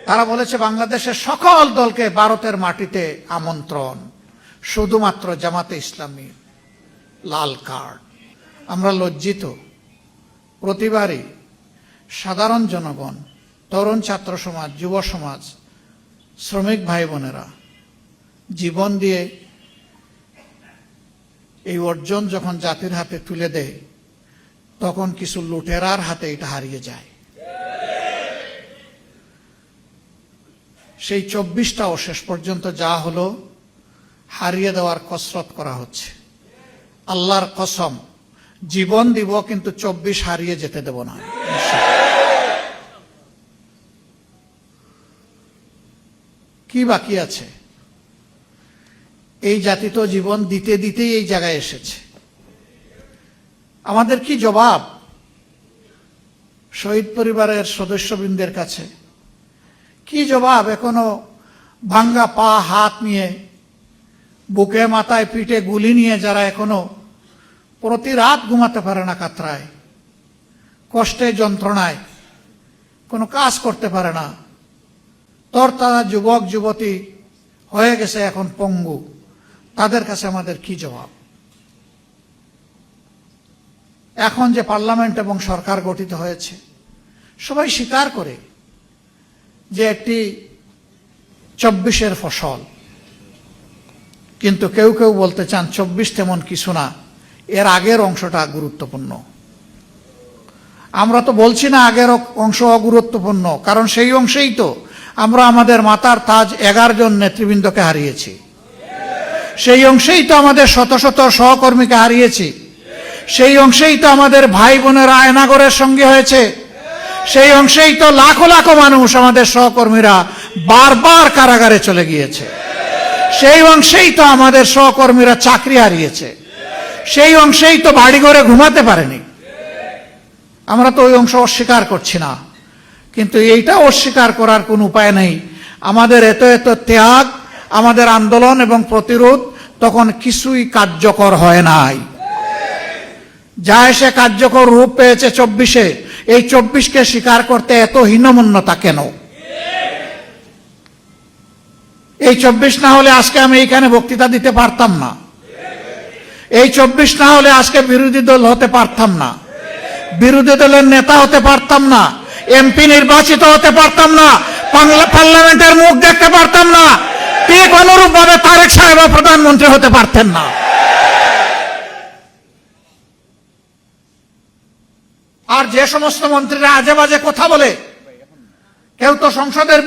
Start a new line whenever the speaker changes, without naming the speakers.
তারা বলেছে বাংলাদেশের সকল দলকে ভারতের মাটিতে আমন্ত্রণ, শুধুমাত্র জামাতে ইসলামী লাল কার্ড। আমরা লজ্জিত। প্রতিবারই সাধারণ জনগণ, তরুণ ছাত্র সমাজ, যুব সমাজ, শ্রমিক ভাই বোনেরা জীবন দিয়ে এই অর্জন যখন জাতির হাতে তুলে দেয়, তখন কিছু লুটেরার হাতে এটা হারিয়ে যায়। সেই 24টাও শেষ পর্যন্ত যা হলো, হারিয়ে দেওয়ার কসরত করা হচ্ছে। আল্লাহর কসম, জীবন দিব কিন্তু 24 হারিয়ে যেতে দেব না। কি বাকি আছে? এই জাতি তো জীবন দিতে দিতেই এই জায়গায় এসেছে। আমাদের কি জবাব শহীদ পরিবারের সদস্যবৃন্দের কাছে? কি জবাব এখনো ভাঙ্গা পা হাত নিয়ে, বুকে মাথায় পিঠে গুলি নিয়ে যারা এখনো প্রতি রাত ঘুমাতে পারে না, কাতরায়, কষ্টে যন্ত্রণায়, কোনো কাজ করতে পারে না, তারা যুবক যুবতী হয়ে গেছে এখন পঙ্গু, তাদের কাছে আমাদের কি জবাব? এখন যে পার্লামেন্ট এবং সরকার গঠিত হয়েছে, সবাই স্বীকার করে যে একটি 24-এর ফসল, কিন্তু কেউ কেউ বলতে চান 24 তেমন কিছু না, এর আগের অংশটা গুরুত্বপূর্ণ। আমরা তো বলছি না আগের অংশ অগুরুত্বপূর্ণ, কারণ সেই অংশেই তো আমরা আমাদের মাতার তাজ 11 জন নেতৃবৃন্দকে হারিয়েছি, সেই অংশেই তো আমাদের শত শত সহকর্মীকে হারিয়েছি, সেই অংশেই তো আমাদের ভাই বোনেরা আয়নাগরের সঙ্গে হয়েছে, সেই অংশেই তো লাখো লাখো মানুষ, আমাদের সহকর্মীরা বারবার কারাগারে চলে গিয়েছে, সেই অংশেই তো আমাদের সহকর্মীরা চাকরি হারিয়েছে, সেই অংশেই তো বাড়িঘরে ঘুমাতে পারেনি। আমরা তো ওই অংশ অস্বীকার করছি না, কিন্তু এইটা অস্বীকার করার কোনো উপায় নেই। আমাদের এত এত ত্যাগ, আমাদের আন্দোলন এবং প্রতিরোধ তখন কিছুই কার্যকর হয় নাই। যা এসে কার্যকর রূপ পেয়েছে 24-এ, এই 24কে স্বীকার করতে এত হীনমন্যতা কেন? এই 24 না হলে আজকে আমি এইখানে বক্তৃতা দিতে পারতাম না, এই 24 না হলে আজকে বিরোধী দল হতে পারতাম না, বিরোধী দলের নেতা হতে পারতাম না, এমপি নির্বাচিত হতে পারতাম না, পার্লামেন্টের মুখ দেখতে পারতাম না, ঠিক অনুরূপ ভাবে তারেক সাহেব প্রধানমন্ত্রী হতে পারতেন না। আর যে সমস্ত মন্ত্রীরা আজে বাজে কথা বলে, কেউ তো সংসদের